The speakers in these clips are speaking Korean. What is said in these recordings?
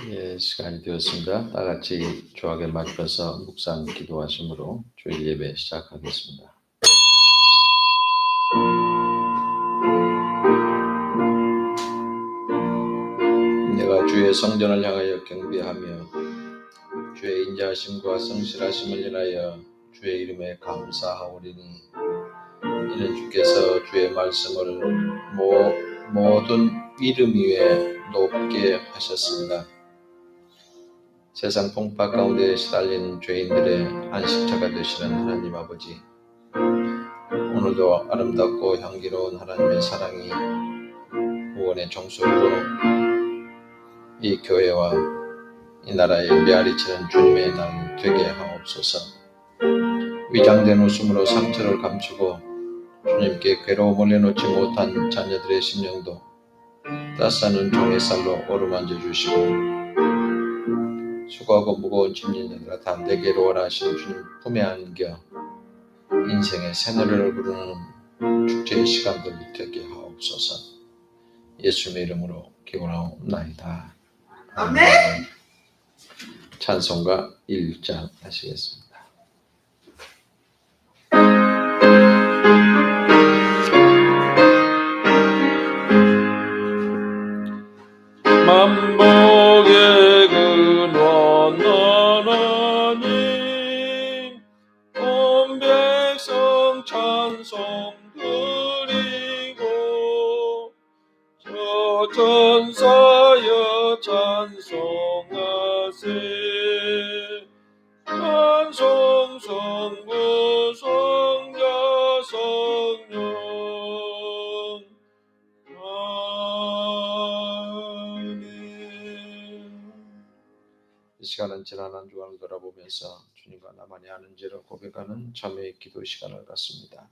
예, 시간이 되었습니다. 다 같이 조하게 맞춰서 묵상 기도하심으로 주일 예배 시작하겠습니다. 내가 주의 성전을 향하여 경배하며 주의 인자하심과 성실하심을 인하여 주의 이름에 감사하오리니 이는 주께서 주의 말씀을 모든 이름 위에 높게 하셨습니다. 세상 풍파 가운데 시달리는 죄인들의 안식처가 되시는 하나님 아버지, 오늘도 아름답고 향기로운 하나님의 사랑이 구원의 종소리로 이 교회와 이 나라에 메아리치는 주님의 날 되게 하옵소서. 위장된 웃음으로 상처를 감추고 주님께 괴로움을 내놓지 못한 자녀들의 심령도 따스한 은총의 쌀로 어루만져 주시고 수고하고 무거운 짐진들아 다 내게로 오라 하신 주님 품에 안겨 인생의 새노래를 부르는 축제의 시간들 되게 하옵소서. 예수님의 이름으로 기원하옵나이다. 아멘. 찬송가 1장 하시겠습니다. 만복의 근원 하나님 온 백성 찬송 드리고 저 천사여 찬송하세 찬송 성부 성자 성령 이 시간은 지난 한 주간을 돌아보면서 주님과 나만이 아는지를 고백하는 참회의 기도 시간을 갖습니다.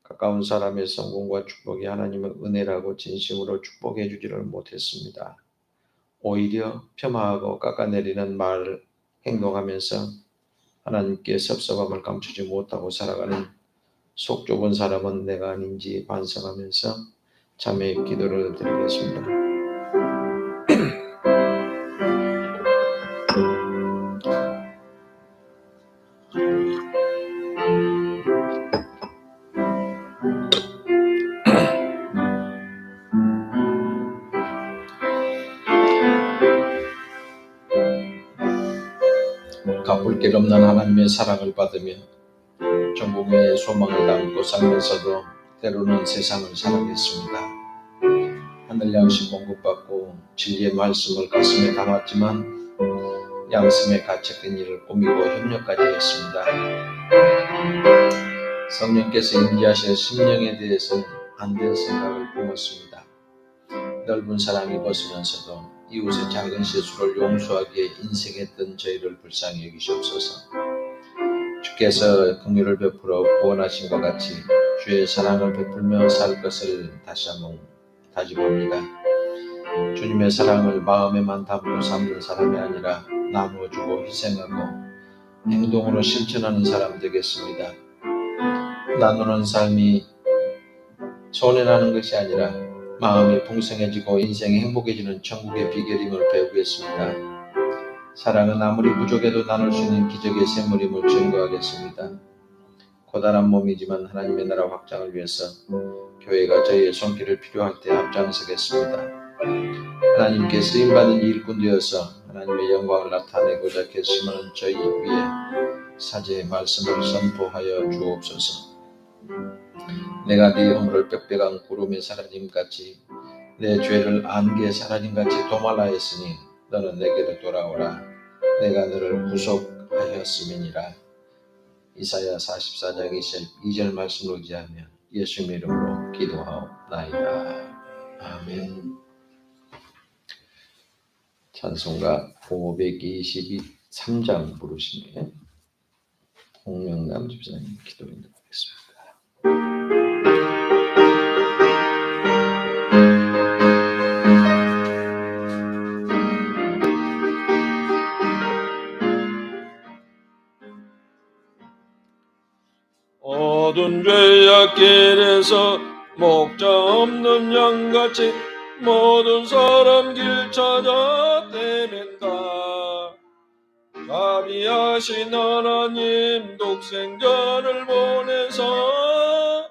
가까운 사람의 성공과 축복이 하나님의 은혜라고 진심으로 축복해 주지를 못했습니다. 오히려 폄하하고 깎아내리는 말을 행동하면서 하나님께 섭섭함을 감추지 못하고 살아가는 속 좁은 사람은 내가 아닌지 반성하면서 참회의 기도를 드리겠습니다. 갚을 길 없는 하나님의 사랑을 받으며 전국의 소망을 담고 살면서도 때로는 세상을 사랑했습니다. 하늘 양식 공급받고 진리의 말씀을 가슴에 담았지만 양심에 갇혀있던 일을 꾸미고 협력까지 했습니다. 성령께서 인지하실 심령에 대해서는 안 된 생각을 품었습니다. 넓은 사랑이 벗으면서도 이웃의 작은 실수를 용서하기에 인색했던 저희를 불쌍히 여기시옵소서. 주께서 긍휼을 베풀어 구원하신 것 같이 주의 사랑을 베풀며 살 것을 다시 한번 다짐합니다. 주님의 사랑을 마음에만 담고 삼는 사람이 아니라 나누어주고 희생하고 행동으로 실천하는 사람 되겠습니다. 나누는 삶이 손해나는 것이 아니라 마음이 풍성해지고 인생이 행복해지는 천국의 비결임을 배우겠습니다. 사랑은 아무리 부족해도 나눌 수 있는 기적의 샘물임을 증거하겠습니다. 고단한 몸이지만 하나님의 나라 확장을 위해서 교회가 저희의 손길을 필요할 때 앞장서겠습니다. 하나님께 쓰임받은 일꾼 되어서 하나님의 영광을 나타내고자 결심하는 저희 위에 사제의 말씀을 선포하여 주옵소서. 내가 네 허물을 빽빽한 구름의 사라짐같이 내 죄를 안개의 사라짐같이 도말하였으니 너는 내게로 돌아오라. 내가 너를 구속하였음이니라. 이사야 44장 22절 말씀을 의지하며 예수님의 이름으로 기도하옵나이다. 아멘. 찬송가 523장 부르시네 홍명남 집사님 기도드리겠습니다. 모든 죄악 길에서 목자 없는 양같이 모든 사람 길 찾아 헤맨다. 자비하신 하나님 독생자를 보내서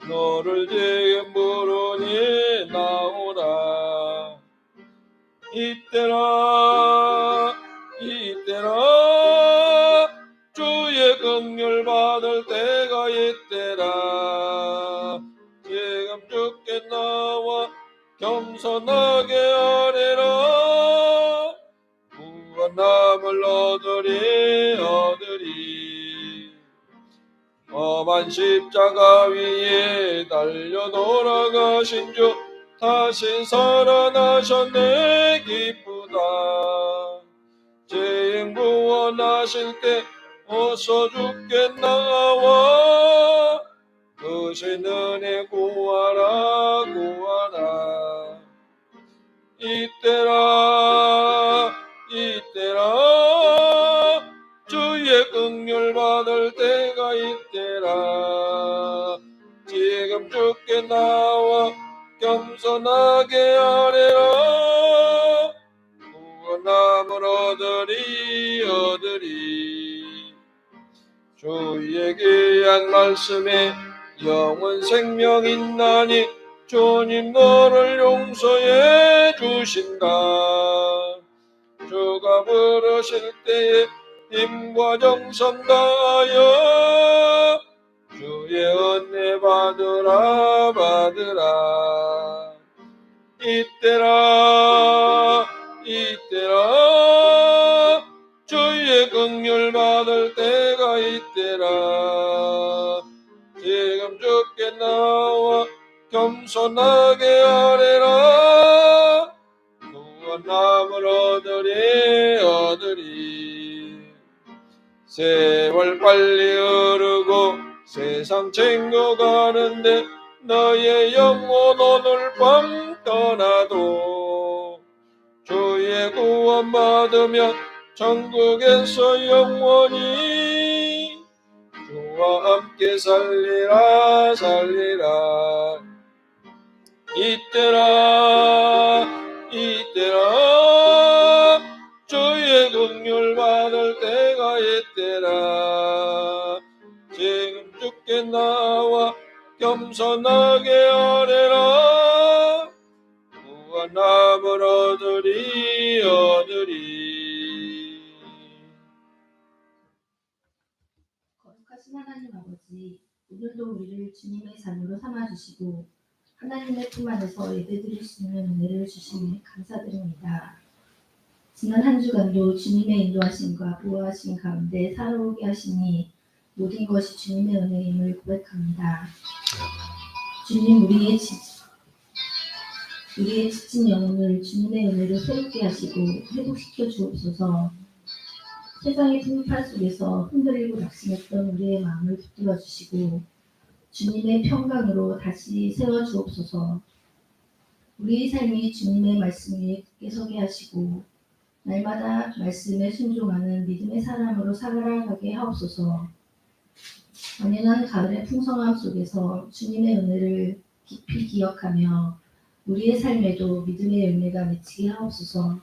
너를 지금 부르니 나오라. 이때라 주의 긍휼 받을 때가 이때라. 지금 주께 나와 겸손하게 아뢰라. 구원함을 얻으리. 험한 십자가 위에 달려 돌아가신 주 다시 살아나셨네. 기쁘다. 죄인 구원하실 때 어서 주께 나와 크신 은혜 구하라. 이때라 주의 긍휼 받을 때가 이때라. 지금 주께 나와 겸손하게 아뢰라. 구원함을 얻으리. 주의 귀한 말씀에 영원 생명 있나니 주님 너를 용서해 주신다. 주가 부르실 때에 힘과 정성 다하여 주의 은혜 받으라. 이때라 주의 긍휼 받을 때가 이때라. 지금 주께 나와 겸손하게 아뢰라. 구원함을 얻으리. 세월 빨리 흐르고 세상 챙겨가는데 너의 영혼 오늘 밤 떠나도 주의 구원 받으면 천국에서 영원히 주와 함께 살리라. 이때라 주의 긍휼 받을 때가 이때라. 지금 주께 나와 겸손하게 아뢰라. 구원함을 얻으리. 거룩하신 하나님 아버지, 오늘도 우리를 주님의 자녀로 삼아주시고 하나님의 품 안에서 예배드릴 수 있는 은혜를 주시니 감사드립니다. 지난 한 주간도 주님의 인도하심과 보호하심 가운데 살아오게 하시니 모든 것이 주님의 은혜임을 고백합니다. 주님, 우리의 지친 영혼을 주님의 은혜로 새롭게 하시고 회복시켜 주옵소서. 세상의 풍파 속에서 흔들리고 낙심했던 우리의 마음을 붙들어 주시고 주님의 평강으로 다시 세워 주옵소서. 우리의 삶이 주님의 말씀 위에 굳게 서게 하시고 날마다 말씀에 순종하는 믿음의 사람으로 살아가게 하옵소서. 완연한 가을의 풍성함 속에서 주님의 은혜를 깊이 기억하며 우리의 삶에도 믿음의 열매가 맺히게 하옵소서.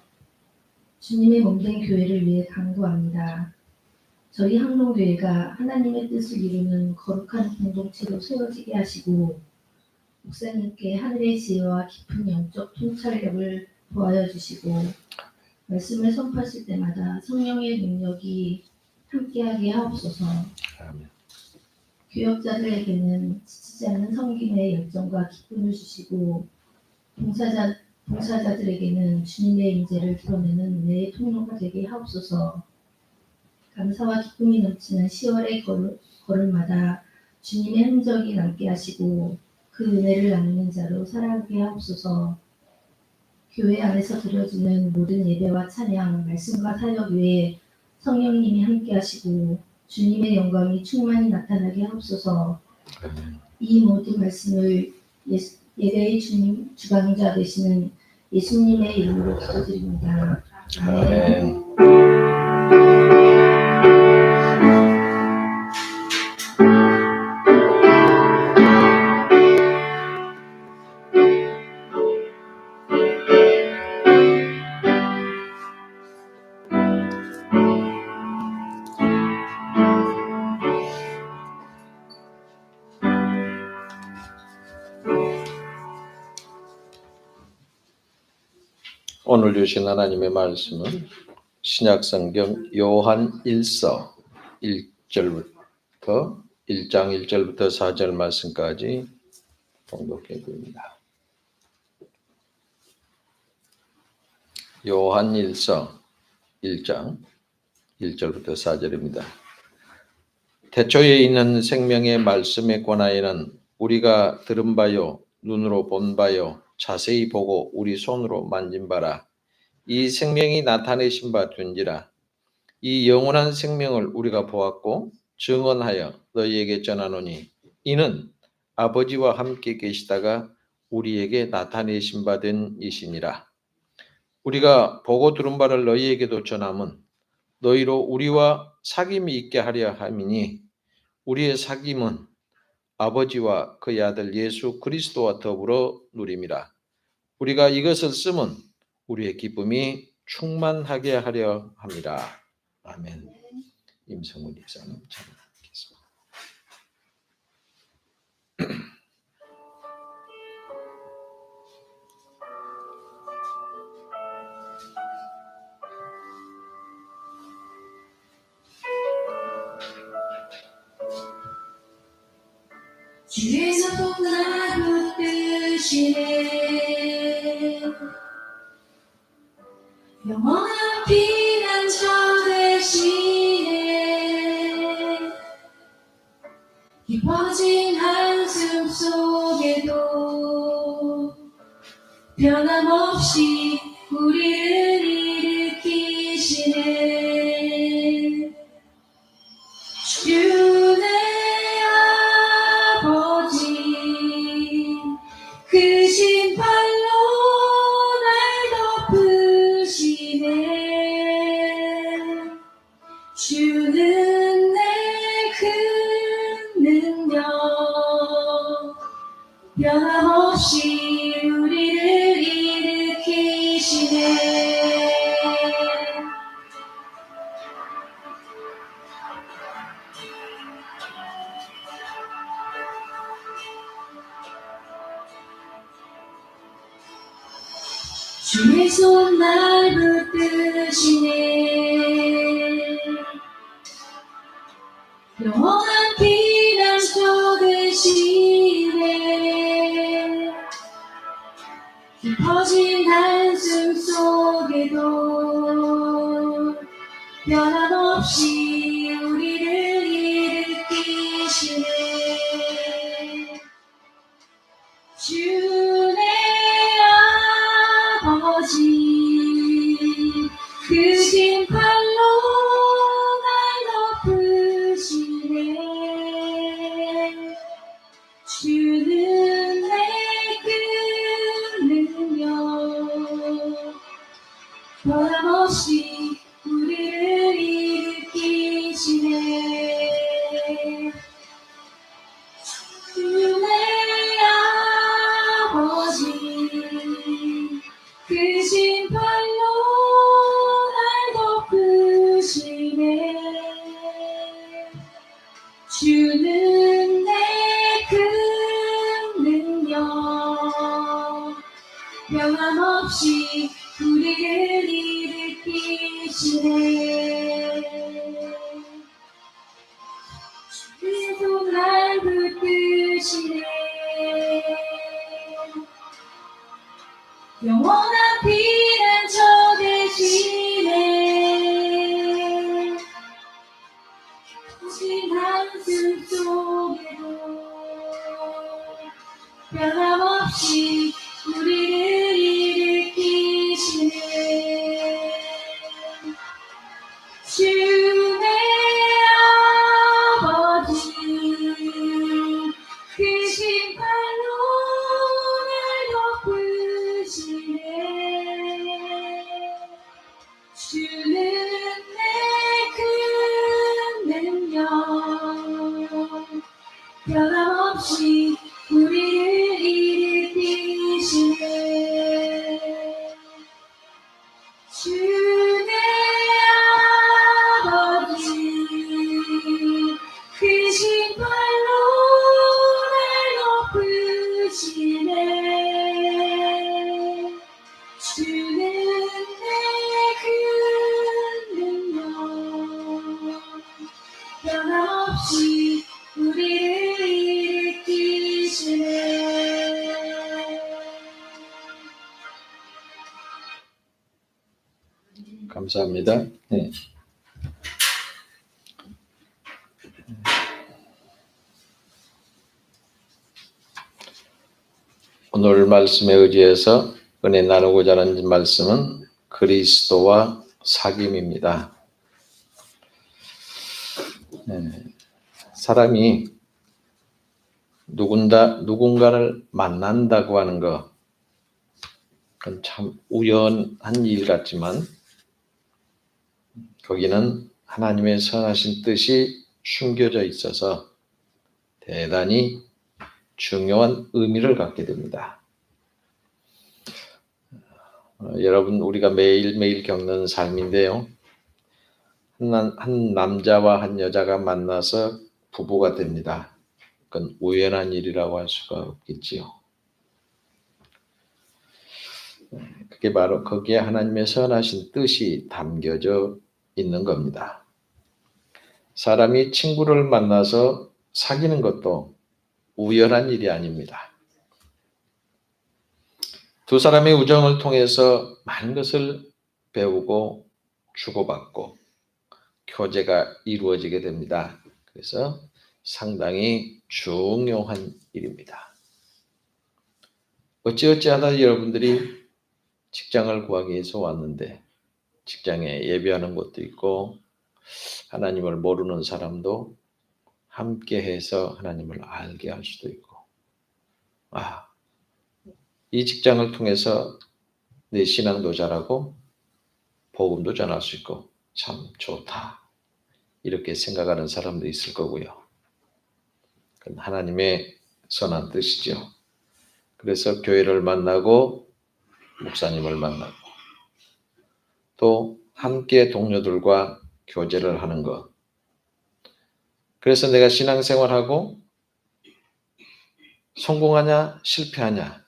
주님의 몸된 교회를 위해 간구합니다. 저희 항동교회가 하나님의 뜻을 이루는 거룩한 공동체로 세워지게 하시고 목사님께 하늘의 지혜와 깊은 영적 통찰력을 보하여 주시고 말씀을 선포하실 때마다 성령의 능력이 함께하게 하옵소서. 아멘. 교역자들에게는 지치지 않는 섬김의 열정과 기쁨을 주시고 봉사자들에게는 주님의 임재를 드러내는 은혜의 통로가 되게 하옵소서. 감사와 기쁨이 넘치는 10월의 걸음마다 주님의 흔적이 남게 하시고 그 은혜를 나누는 자로 살아가게 하옵소서. 교회 안에서 드려지는 모든 예배와 찬양, 말씀과 사역 외에 성령님이 함께 하시고 주님의 영광이 충만히 나타나게 하옵소서. 이 모든 말씀을 예배의 주님 주관자 되시는 예수님의 이름으로 기도드립니다. 아멘. 오늘 주신 하나님의 말씀은 신약성경 요한 1서 1절부터 1장 1절부터 4절 말씀까지 봉독해 드립니다. 요한 1서 1장 1절부터 4절입니다. 태초에 있는 생명의 말씀에 관하여는 우리가 들은 바요 눈으로 본 바요 자세히 보고 우리 손으로 만진 바라. 이 생명이 나타내신 바 된지라. 이 영원한 생명을 우리가 보았고 증언하여 너희에게 전하노니 이는 아버지와 함께 계시다가 우리에게 나타내신 바 된 이시니라. 우리가 보고 들은 바를 너희에게도 전함은 너희로 우리와 사귐이 있게 하려 함이니 우리의 사귐은 아버지와 그의 아들 예수 그리스도와 더불어 누림이라. 우리가 이것을 쓰면 우리의 기쁨이 충만하게 하려 함이라. 아멘. 임성훈 이사님 찬양하겠습니다. 주에서 쏟아 붓으시네 영원한 피난처 되시네 깊어진 한숨 속에도 변함없이 우리를 일으키시네 주의 아버지 크신 팔로 날 덮으시네 주는 내 큰 능력 변함없이 우리를 일으키시네 주의 손 날 붙드시네 영원한 피난처 되시네 깊어진 한숨 속에도 변함없이 우리를 일으키시네 주의 아버지 크신 팔로 날 덮으시네 주는 내 큰 능력 변함없이 우리를 일으키시네 주의 아버지 크신 팔로 날 덮으시네 주는 내 큰 능력 변함없이 우리를 일으키시네 주의 손 날 붙드시네 영원한 피난처 되시네 깊으신 한숨 속에도 변함없이 우리를 일으키시네 주의 아버지 크신 팔로 날 덮으시네 감사합니다. 네. 오늘 말씀에 의지해서 은혜 나누고자 하는 말씀은 그리스도와 사귐입니다. 사람이 누군가를 만난다고 하는 것, 그건 참 우연한 일 같지만 거기는 하나님의 선하신 뜻이 숨겨져 있어서 대단히 중요한 의미를 갖게 됩니다. 여러분, 우리가 매일매일 겪는 삶인데요. 한 남자와 한 여자가 만나서 부부가 됩니다. 그건 우연한 일이라고 할 수가 없겠지요. 그게 바로 거기에 하나님의 선하신 뜻이 담겨져 있는 겁니다. 사람이 친구를 만나서 사귀는 것도 우연한 일이 아닙니다. 두 사람의 우정을 통해서 많은 것을 배우고 주고받고 교제가 이루어지게 됩니다. 그래서 상당히 중요한 일입니다. 어찌어찌하다 여러분들이 직장을 구하기 위해서 왔는데 직장에 예배하는 것도 있고 하나님을 모르는 사람도 함께해서 하나님을 알게 할 수도 있고, 이 직장을 통해서 내 신앙도 잘하고 복음도 전할 수 있고 참 좋다, 이렇게 생각하는 사람도 있을 거고요. 그건 하나님의 선한 뜻이죠. 그래서 교회를 만나고 목사님을 만나고 또 함께 동료들과 교제를 하는 것. 그래서 내가 신앙생활하고 성공하냐 실패하냐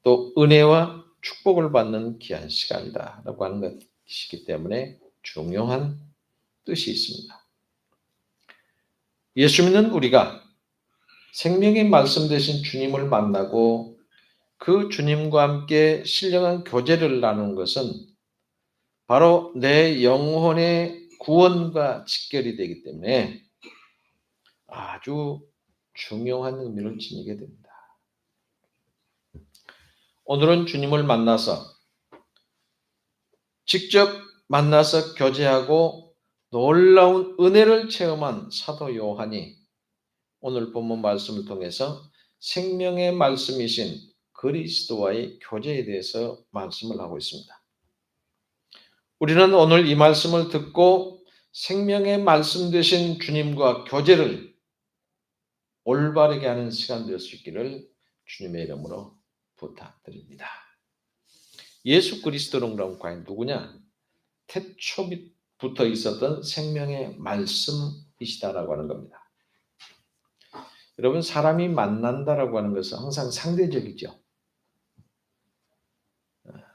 또 은혜와 축복을 받는 귀한 시간이다 라고 하는 것이기 때문에 중요한 뜻이 있습니다. 예수 믿는 우리가 생명의 말씀 되신 주님을 만나고 그 주님과 함께 신령한 교제를 나누는 것은 바로 내 영혼의 구원과 직결이 되기 때문에 아주 중요한 의미를 지니게 됩니다. 오늘은 주님을 만나서 직접 만나서 교제하고 놀라운 은혜를 체험한 사도 요한이 오늘 본문 말씀을 통해서 생명의 말씀이신 그리스도와의 교제에 대해서 말씀을 하고 있습니다. 우리는 오늘 이 말씀을 듣고 생명의 말씀 되신 주님과 교제를 올바르게 하는 시간 될 수 있기를 주님의 이름으로 부탁드립니다. 예수 그리스도는 그럼 과연 누구냐? 태초부터 있었던 생명의 말씀이시다라고 하는 겁니다. 여러분, 사람이 만난다라고 하는 것은 항상 상대적이죠.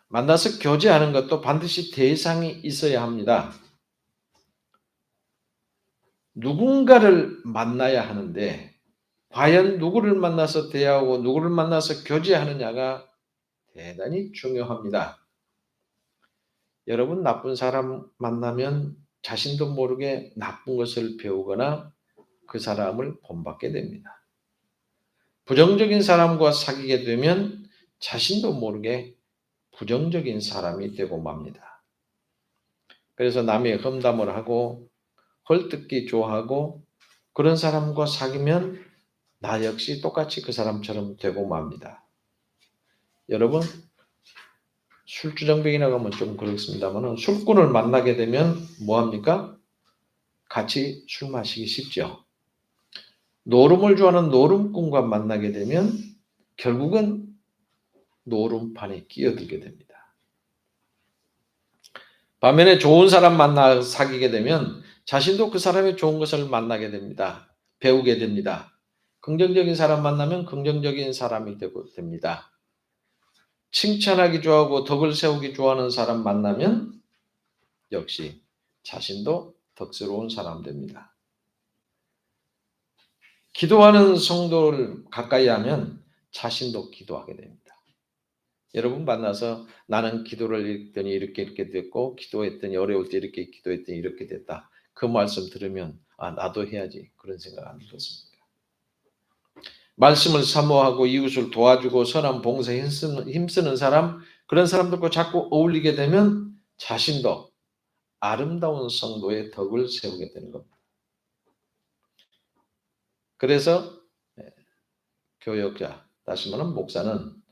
만나서 교제하는 것도 반드시 대상이 있어야 합니다. 누군가를 만나야 하는데 과연 누구를 만나서 대하고 누구를 만나서 교제하느냐가 대단히 중요합니다. 여러분, 나쁜 사람 만나면 자신도 모르게 나쁜 것을 배우거나 그 사람을 본받게 됩니다. 부정적인 사람과 사귀게 되면 자신도 모르게 부정적인 사람이 되고 맙니다. 그래서 남의 험담을 하고 헐뜯기 좋아하고 그런 사람과 사귀면 나 역시 똑같이 그 사람처럼 되고 맙니다. 여러분, 술주정뱅이라고 하면 좀 그렇습니다만 술꾼을 만나게 되면 뭐합니까? 같이 술 마시기 쉽죠. 노름을 좋아하는 노름꾼과 만나게 되면 결국은 노름판에 끼어들게 됩니다. 반면에 좋은 사람 만나 사귀게 되면 자신도 그 사람의 좋은 것을 만나게 됩니다. 배우게 됩니다. 긍정적인 사람 만나면 긍정적인 사람이 되고 됩니다. 칭찬하기 좋아하고 덕을 세우기 좋아하는 사람 만나면 역시 자신도 덕스러운 사람 됩니다. 기도하는 성도를 가까이 하면 자신도 기도하게 됩니다. 여러분 만나서 나는 기도를 했더니 이렇게 됐고 기도했더니 어려울 때 이렇게 기도했더니 이렇게 됐다. 그 말씀 들으면 나도 해야지 그런 생각 안 들었습니까? 말씀을 사모하고 이웃을 도와주고 선한 봉사에 힘쓰는 사람, 그런 사람들과 자꾸 어울리게 되면 자신도 아름다운 성도의 덕을 세우게 되는 겁니다. 그래서 교역자, 다시 말하면 목사는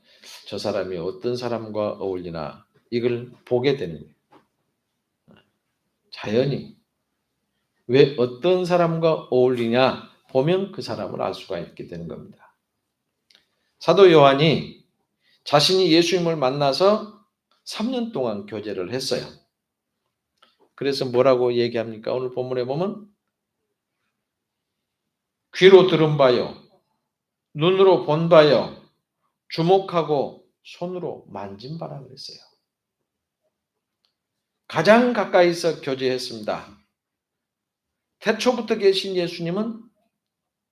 저 사람이 어떤 사람과 어울리나 이걸 보게 되는 거예요. 자연히 왜 어떤 사람과 어울리냐 보면 그 사람을 알 수가 있게 되는 겁니다. 사도 요한이 자신이 예수님을 만나서 3년 동안 교제를 했어요. 그래서 뭐라고 얘기합니까? 오늘 본문에 보면 귀로 들은 바요, 눈으로 본 바요, 주목하고 손으로 만진 바라 그랬어요. 가장 가까이서 교제했습니다. 태초부터 계신 예수님은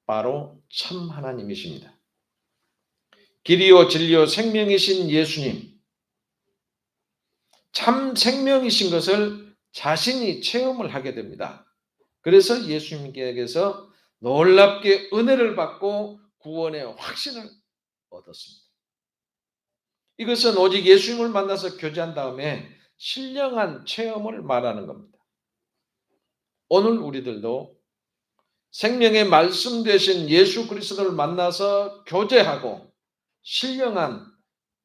바로 참 하나님이십니다. 길이요 진리요 생명이신 예수님, 참 생명이신 것을 자신이 체험을 하게 됩니다. 그래서 예수님께서 놀랍게 은혜를 받고 구원의 확신을 얻었습니다. 이것은 오직 예수님을 만나서 교제한 다음에 신령한 체험을 말하는 겁니다. 오늘 우리들도 생명의 말씀 되신 예수 그리스도를 만나서 교제하고 신령한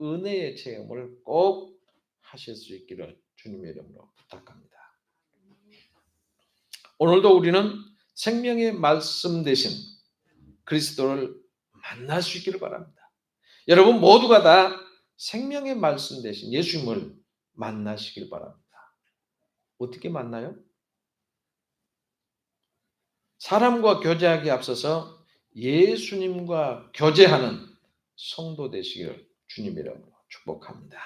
은혜의 체험을 꼭 하실 수 있기를 주님의 이름으로 부탁합니다. 오늘도 우리는 생명의 말씀 되신 그리스도를 만날 수 있기를 바랍니다. 여러분 모두가 다 생명의 말씀 되신 예수님을 만나시길 바랍니다. 어떻게 만나요? 사람과 교제하기에 앞서서 예수님과 교제하는 성도 되시기를 주님의 이름으로 축복합니다.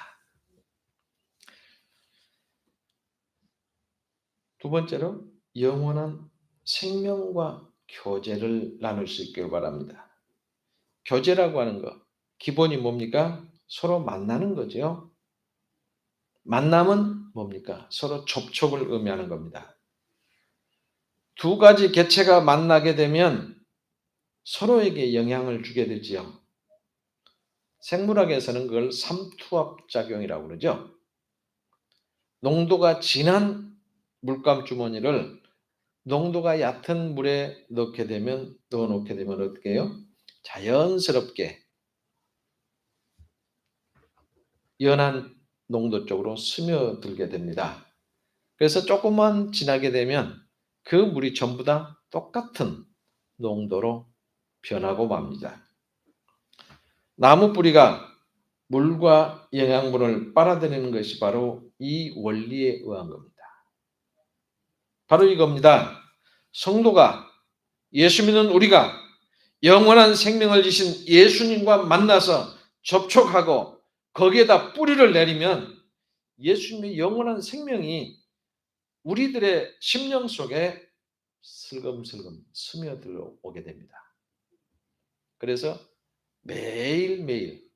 두 번째로 영원한 생명과 교제를 나눌 수 있기를 바랍니다. 교제라고 하는 것, 기본이 뭡니까? 서로 만나는 거죠. 만남은 뭡니까? 서로 접촉을 의미하는 겁니다. 두 가지 개체가 만나게 되면 서로에게 영향을 주게 되지요. 생물학에서는 그걸 삼투압작용이라고 그러죠. 농도가 진한 물감 주머니를 농도가 얕은 물에 넣어놓게 되면 어떻게 해요? 자연스럽게 연한 농도 쪽으로 스며들게 됩니다. 그래서 조금만 지나게 되면 그 물이 전부 다 똑같은 농도로 변하고 맙니다. 나무 뿌리가 물과 영양분을 빨아들이는 것이 바로 이 원리에 의한 겁니다. 바로 이겁니다. 성도가, 예수 믿는 우리가 영원한 생명을 주신 예수님과 만나서 접촉하고 거기에다 뿌리를 내리면 예수님의 영원한 생명이 우리들의 심령 속에 슬금슬금 스며들어오게 됩니다. 그래서 매일매일,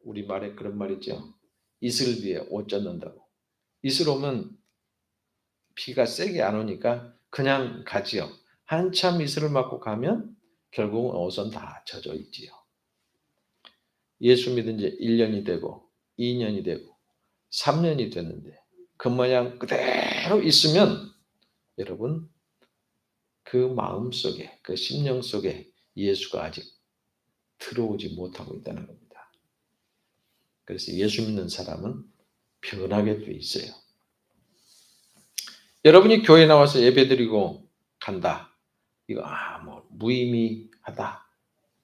우리 말에 그런 말 있죠. 이슬 위에 옷 젖는다고. 이슬 오면 비가 세게 안 오니까 그냥 가지요. 한참 이슬을 맞고 가면 결국은 옷은 다 젖어 있지요. 예수 믿은 지 1년이 되고 2년이 되고 3년이 됐는데 그 모양 그대로 있으면 여러분 그 마음 속에, 그 심령 속에 예수가 아직 들어오지 못하고 있다는 겁니다. 그래서 예수 믿는 사람은 변하게 돼 있어요. 여러분이 교회 나와서 예배드리고 간다. 이거 무의미하다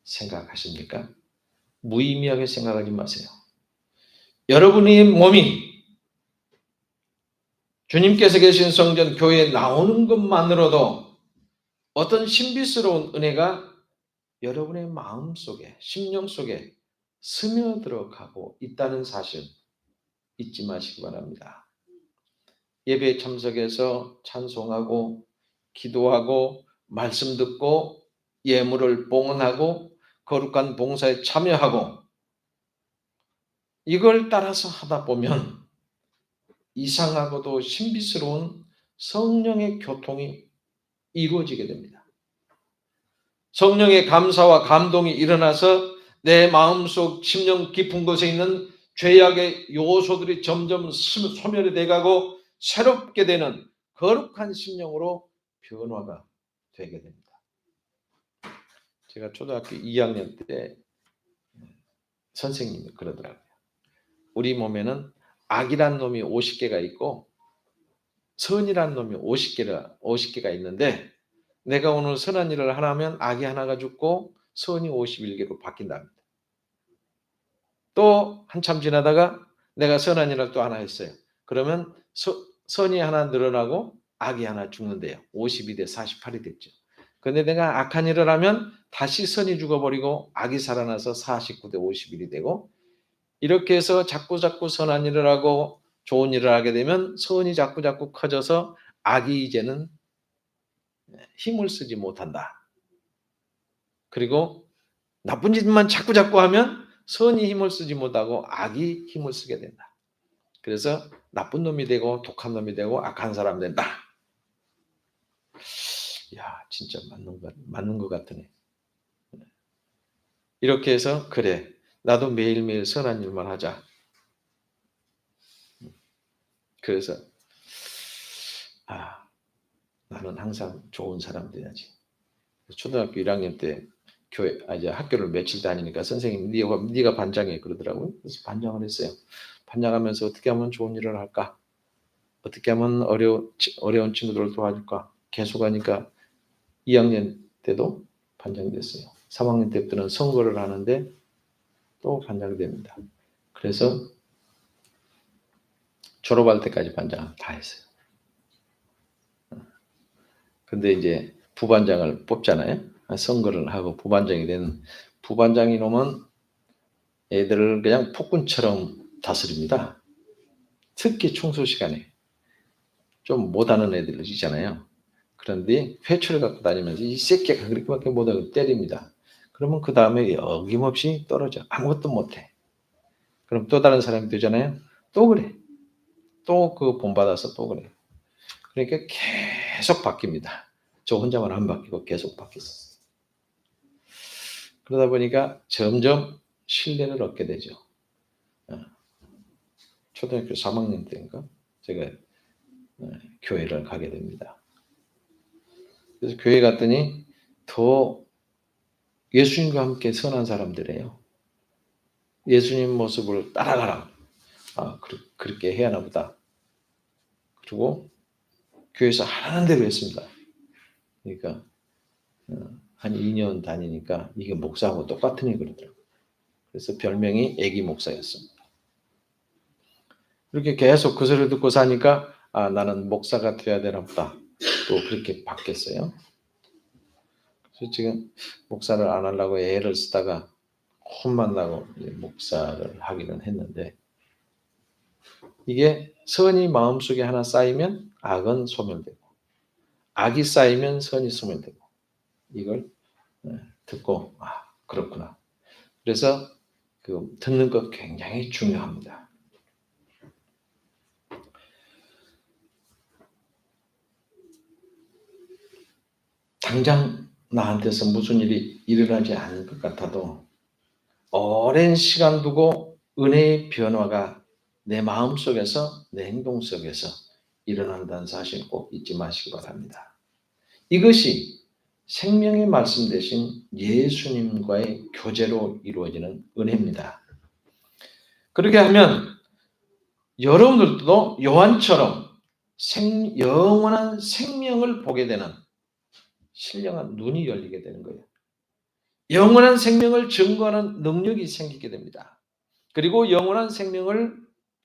생각하십니까? 무의미하게 생각하지 마세요. 여러분의 몸이 주님께서 계신 성전 교회에 나오는 것만으로도 어떤 신비스러운 은혜가 여러분의 마음 속에, 심령 속에 스며들어가고 있다는 사실 잊지 마시기 바랍니다. 예배에 참석해서 찬송하고 기도하고 말씀 듣고 예물을 봉헌하고 거룩한 봉사에 참여하고 이걸 따라서 하다 보면 이상하고도 신비스러운 성령의 교통이 이루어지게 됩니다. 성령의 감사와 감동이 일어나서 내 마음속 심령 깊은 곳에 있는 죄악의 요소들이 점점 소멸이 돼가고 새롭게 되는 거룩한 심령으로 변화가 되게 됩니다. 제가 초등학교 2학년 때 선생님이 그러더라고요. 우리 몸에는 악이란 놈이 50개가 있고 선이란 놈이 50개가 있는데 내가 오늘 선한 일을 하나 하면 악이 하나가 죽고 선이 51개로 바뀐답니다. 또 한참 지나다가 내가 선한 일을 또 하나 했어요. 그러면 선이 하나 늘어나고 악이 하나 죽는데요. 52대 48이 됐죠. 그런데 내가 악한 일을 하면 다시 선이 죽어버리고 악이 살아나서 49대 51이 되고 이렇게 해서 자꾸 선한 일을 하고 좋은 일을 하게 되면 선이 자꾸 커져서 악이 이제는 힘을 쓰지 못한다. 그리고 나쁜 짓만 자꾸 하면 선이 힘을 쓰지 못하고 악이 힘을 쓰게 된다. 그래서 나쁜 놈이 되고 독한 놈이 되고 악한 사람 된다. 야, 진짜 맞는 것 같으네. 이렇게 해서 그래, 나도 매일매일 선한 일만 하자. 그래서 나는 항상 좋은 사람 돼야지. 초등학교 1학년 때 이제 학교를 며칠 다니니까 선생님이 네가 반장해 그러더라고요. 그래서 반장을 했어요. 반장하면서 어떻게 하면 좋은 일을 할까? 어떻게 하면 어려운 친구들을 도와줄까? 계속 하니까 2학년 때도 반장이 됐어요. 3학년 때부터는 선거를 하는데 또 반장이 됩니다. 그래서 졸업할 때까지 반장 다 했어요. 근데 이제 부반장을 뽑잖아요. 선거를 하고 부반장이 된 부반장이 놈은 애들을 그냥 폭군처럼 다스립니다. 특히 청소 시간에 좀 못하는 애들 있잖아요. 그런데 회초를 갖고 다니면서 이 새끼가 그렇게밖에 못하고 때립니다. 그러면 그 다음에 어김없이 떨어져. 아무것도 못해. 그럼 또 다른 사람이 되잖아요. 또 그래. 또 그 본받아서 또 그래. 그러니까 계속 바뀝니다. 저 혼자만 안 바뀌고 계속 바뀌었어요. 그러다 보니까 점점 신뢰를 얻게 되죠. 초등학교 3학년 때인가 제가 교회를 가게 됩니다. 그래서 교회 갔더니 더 예수님과 함께 선한 사람들이에요. 예수님 모습을 따라가라. 그렇게 해야 하나 보다. 그리고 교회에서 하라는 대로 했습니다. 그러니까 한 2년 다니니까 이게 목사하고 똑같으니 그러더라고요. 그래서 별명이 애기 목사였습니다. 이렇게 계속 그 소리를 듣고 사니까 나는 목사가 되어야 되나 보다. 또 그렇게 바뀌었어요. 그래서 지금 목사를 안 하려고 애를 쓰다가 혼만 나고 목사를 하기는 했는데 이게 선이 마음속에 하나 쌓이면 악은 소멸되고 악이 쌓이면 선이 소멸되고 이걸 듣고 그렇구나. 그래서 그 듣는 것 굉장히 중요합니다. 당장 나한테서 무슨 일이 일어나지 않을 것 같아도 오랜 시간 두고 은혜의 변화가 내 마음 속에서 내 행동 속에서 일어난다는 사실 꼭 잊지 마시기 바랍니다. 이것이 생명의 말씀 대신 예수님과의 교제로 이루어지는 은혜입니다. 그렇게 하면 여러분들도 요한처럼 영원한 생명을 보게 되는 신령한 눈이 열리게 되는 거예요. 영원한 생명을 증거하는 능력이 생기게 됩니다. 그리고 영원한 생명을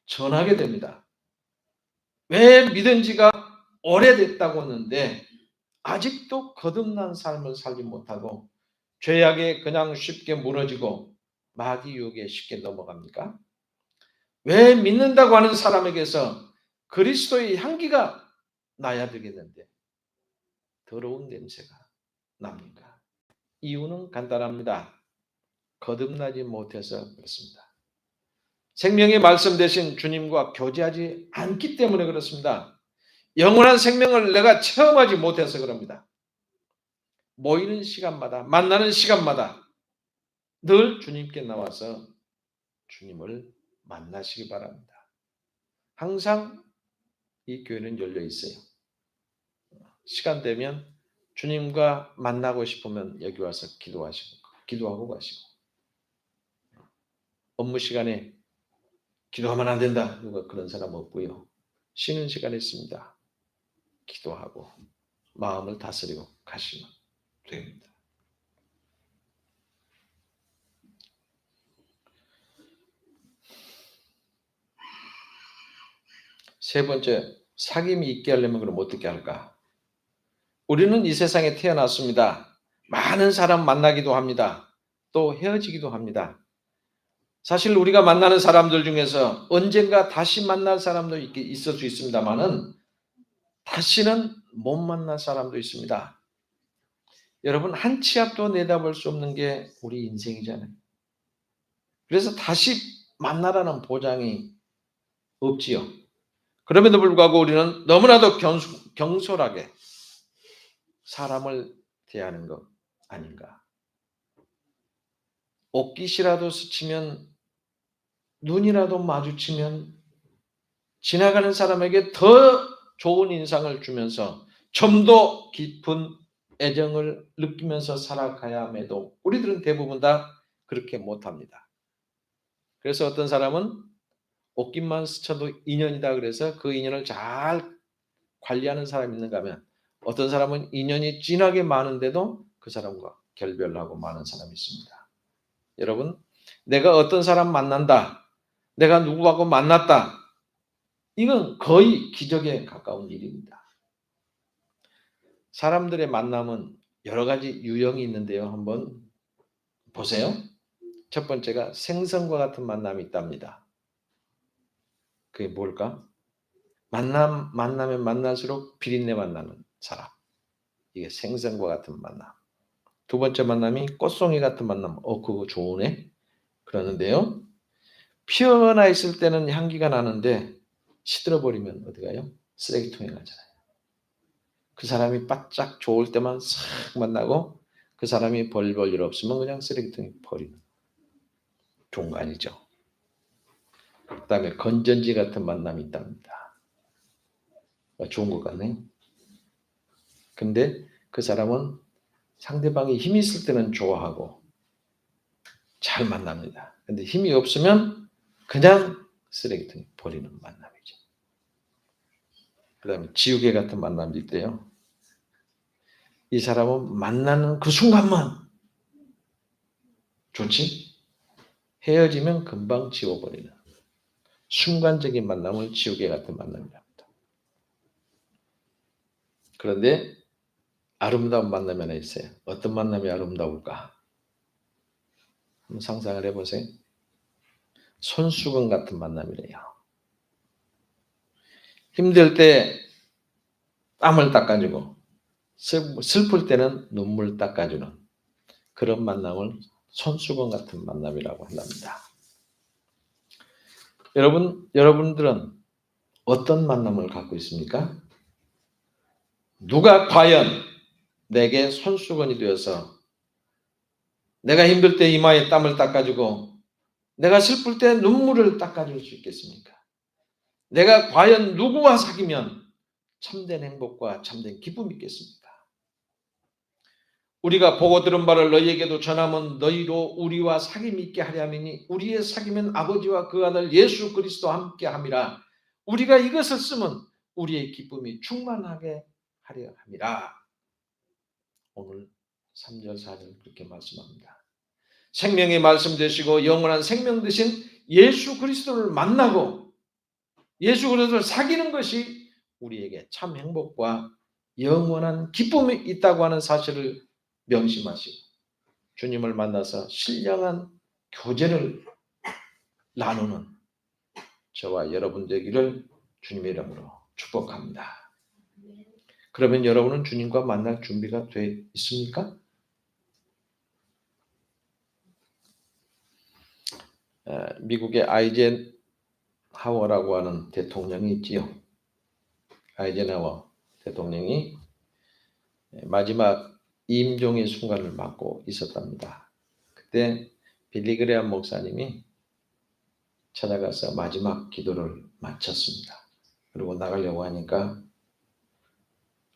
전하게 됩니다. 왜 믿은 지가 오래됐다고 하는데 아직도 거듭난 삶을 살지 못하고 죄악에 그냥 쉽게 무너지고 마귀 유혹에 쉽게 넘어갑니까? 왜 믿는다고 하는 사람에게서 그리스도의 향기가 나야 되겠는데 더러운 냄새가 납니까? 이유는 간단합니다. 거듭나지 못해서 그렇습니다. 생명의 말씀 대신 주님과 교제하지 않기 때문에 그렇습니다. 영원한 생명을 내가 체험하지 못해서 그럽니다. 모이는 시간마다, 만나는 시간마다 늘 주님께 나와서 주님을 만나시기 바랍니다. 항상 이 교회는 열려 있어요. 시간 되면 주님과 만나고 싶으면 여기 와서 기도하고 가시고, 업무 시간에 기도하면 안 된다, 누가 그런 사람 없고요. 쉬는 시간에 있습니다. 기도하고 마음을 다스리고 가시면 됩니다. 세 번째, 사귐이 있게 하려면 그럼 어떻게 할까? 우리는 이 세상에 태어났습니다. 많은 사람 만나기도 합니다. 또 헤어지기도 합니다. 사실 우리가 만나는 사람들 중에서 언젠가 다시 만날 사람도 있을 수 있습니다만은 다시는 못 만날 사람도 있습니다. 여러분, 한 치 앞도 내다볼 수 없는 게 우리 인생이잖아요. 그래서 다시 만나라는 보장이 없지요. 그럼에도 불구하고 우리는 너무나도 경솔하게 사람을 대하는 것 아닌가. 옷깃이라도 스치면, 눈이라도 마주치면 지나가는 사람에게 더 좋은 인상을 주면서 좀 더 깊은 애정을 느끼면서 살아가야 함에도 우리들은 대부분 다 그렇게 못합니다. 그래서 어떤 사람은 옷깃만 스쳐도 인연이다 그래서 그 인연을 잘 관리하는 사람이 있는가 하면, 어떤 사람은 인연이 진하게 많은데도 그 사람과 결별하고 마는 사람이 있습니다. 여러분, 내가 어떤 사람 만난다, 내가 누구하고 만났다, 이건 거의 기적에 가까운 일입니다. 사람들의 만남은 여러 가지 유형이 있는데요. 한번 보세요. 첫 번째가 생선과 같은 만남이 있답니다. 그게 뭘까? 만나면 만날수록 비린내 만나는 사람. 이게 생선과 같은 만남. 두 번째 만남이 꽃송이 같은 만남. 그거 좋으네? 그러는데요. 피어나 있을 때는 향기가 나는데 시들어버리면 어디 가요? 쓰레기통에 가잖아요. 그 사람이 바짝 좋을 때만 싹 만나고 그 사람이 벌벌 일 없으면 그냥 쓰레기통에 버리는. 좋은 거 아니죠. 그 다음에 건전지 같은 만남이 있답니다. 좋은 것 같네. 근데 그 사람은 상대방이 힘이 있을 때는 좋아하고 잘 만납니다. 근데 힘이 없으면 그냥 쓰레기통에 버리는 만남이죠. 그 다음에 지우개 같은 만남도 있대요. 이 사람은 만나는 그 순간만 좋지, 헤어지면 금방 지워버리는 순간적인 만남을 지우개 같은 만남이랍니다. 그런데 아름다운 만남이 하나 있어요. 어떤 만남이 아름다울까? 한번 상상을 해보세요. 손수건 같은 만남이래요. 힘들 때 땀을 닦아주고 슬플 때는 눈물 닦아주는 그런 만남을 손수건 같은 만남이라고 한답니다. 여러분들은 어떤 만남을 갖고 있습니까? 누가 과연 내게 손수건이 되어서 내가 힘들 때 이마에 땀을 닦아주고 내가 슬플 때 눈물을 닦아줄 수 있겠습니까? 내가 과연 누구와 사귀면 참된 행복과 참된 기쁨이 있겠습니까? 우리가 보고 들은 바를 너희에게도 전하면 너희로 우리와 사귐이 있게 하려 함이니 우리의 사귐은 아버지와 그 아들 예수 그리스도와 함께 함이라. 우리가 이것을 쓰면 우리의 기쁨이 충만하게 하려 함이라. 오늘 3절 4절 그렇게 말씀합니다. 생명의 말씀 되시고 영원한 생명 되신 예수 그리스도를 만나고 예수 그리스도를 사귀는 것이 우리에게 참 행복과 영원한 기쁨이 있다고 하는 사실을 명심하시고 주님을 만나서 신령한 교제를 나누는 저와 여러분 되기를 주님의 이름으로 축복합니다. 그러면 여러분은 주님과 만날 준비가 돼 있습니까? 미국의 아이젠하워라고 하는 대통령이 있지요. 아이젠하워 대통령이 마지막 임종의 순간을 맞고 있었답니다. 그때 빌리그레암 목사님이 찾아가서 마지막 기도를 마쳤습니다. 그리고 나가려고 하니까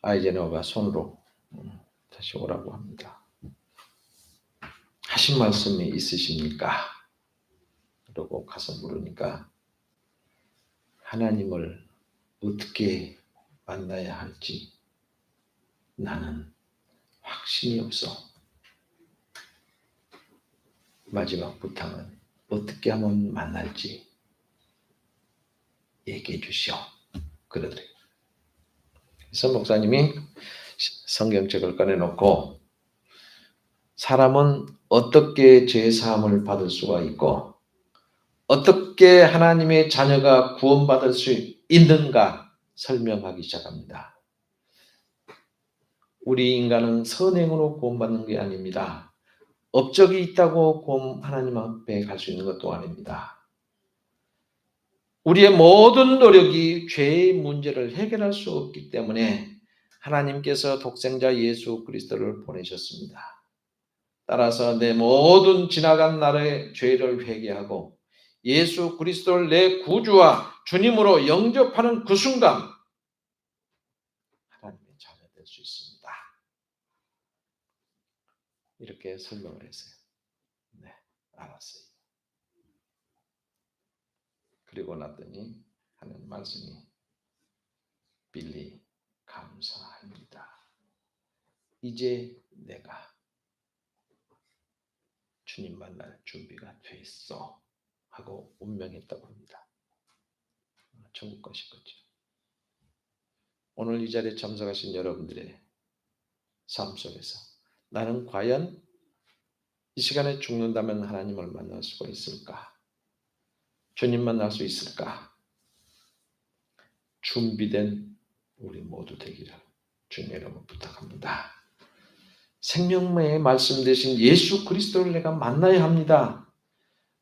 아이젠하워가 손으로 다시 오라고 합니다. 하신 말씀이 있으십니까? 그러고 가서 물으니까 하나님을 어떻게 만나야 할지 나는 확신이 없어. 마지막 부탁은 어떻게 하면 만날지 얘기해 주시오. 그러더래요. 그래서 목사님이 성경책을 꺼내놓고 사람은 어떻게 죄사함을 받을 수가 있고 어떻게 하나님의 자녀가 구원받을 수 있는가 설명하기 시작합니다. 우리 인간은 선행으로 구원받는 게 아닙니다. 업적이 있다고 하나님 앞에 갈 수 있는 것도 아닙니다. 우리의 모든 노력이 죄의 문제를 해결할 수 없기 때문에 하나님께서 독생자 예수 그리스도를 보내셨습니다. 따라서 내 모든 지나간 날의 죄를 회개하고 예수 그리스도를 내 구주와 주님으로 영접하는 그 순간 하나님의 자녀 될 수 있습니다. 이렇게 설명을 했어요. 네, 알았어요. 그리고 났더니 하는 말씀이 빌리 감사합니다. 이제 내가 주님 만날 준비가 됐어 하고 운명했다고 합니다. 천국 가신 거죠. 오늘 이 자리에 참석하신 여러분들의 삶 속에서 나는 과연 이 시간에 죽는다면 하나님을 만날 수가 있을까? 주님 만날 수 있을까? 준비된 우리 모두 되기를 주님 이름으로 부탁합니다. 생명의 말씀 되신 예수 그리스도를 내가 만나야 합니다.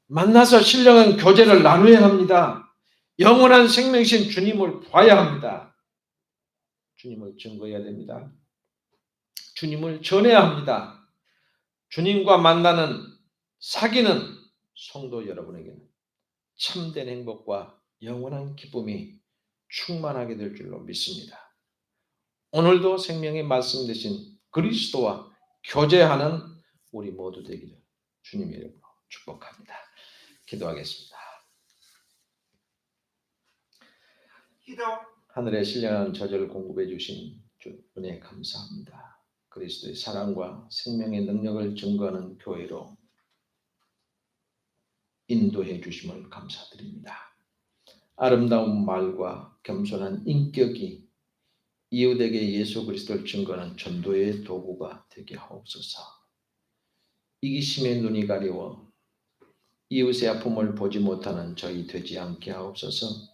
만나서 신령한 교제를 나눠야 합니다. 영원한 생명이신 주님을 봐야 합니다. 주님을 증거해야 됩니다. 주님을 전해야 합니다. 주님과 만나는 사귀는 성도 여러분에게는 참된 행복과 영원한 기쁨이 충만하게 될 줄로 믿습니다. 오늘도 생명의 말씀 되신 그리스도와 교제하는 우리 모두 되기를 주님의 이름으로 축복합니다. 기도하겠습니다. 하늘의 신령한 저절을 공급해 주신 주 은혜 감사합니다. 그리스도의 사랑과 생명의 능력을 증거하는 교회로 인도해 주심을 감사드립니다. 아름다운 말과 겸손한 인격이 이웃에게 예수 그리스도를 증거하는 전도의 도구가 되게 하옵소서. 이기심의 눈이 가리워 이웃의 아픔을 보지 못하는 저희 되지 않게 하옵소서.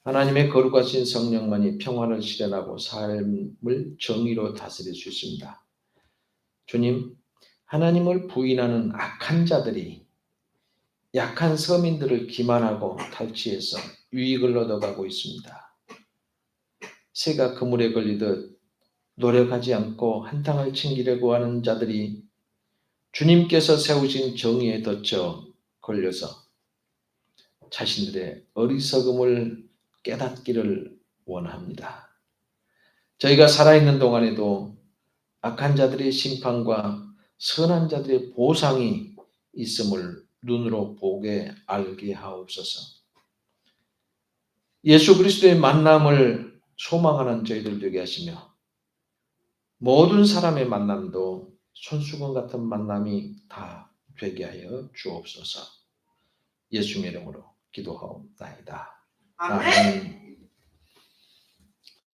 하나님의 거룩하신 성령만이 평화를 실현하고 삶을 정의로 다스릴 수 있습니다. 주님, 하나님을 부인하는 악한 자들이 약한 서민들을 기만하고 탈취해서 유익을 얻어가고 있습니다. 새가 그물에 걸리듯 노력하지 않고 한탕을 챙기려고 하는 자들이 주님께서 세우신 정의에 덧쳐 걸려서 자신들의 어리석음을 깨닫기를 원합니다. 저희가 살아있는 동안에도 악한 자들의 심판과 선한 자들의 보상이 있음을 눈으로 보게 알게 하옵소서. 예수 그리스도의 만남을 소망하는 저희들 되게 하시며 모든 사람의 만남도 손수건 같은 만남이 다 되게 하여 주옵소서. 예수님의 이름으로 기도하옵나이다. 아멘.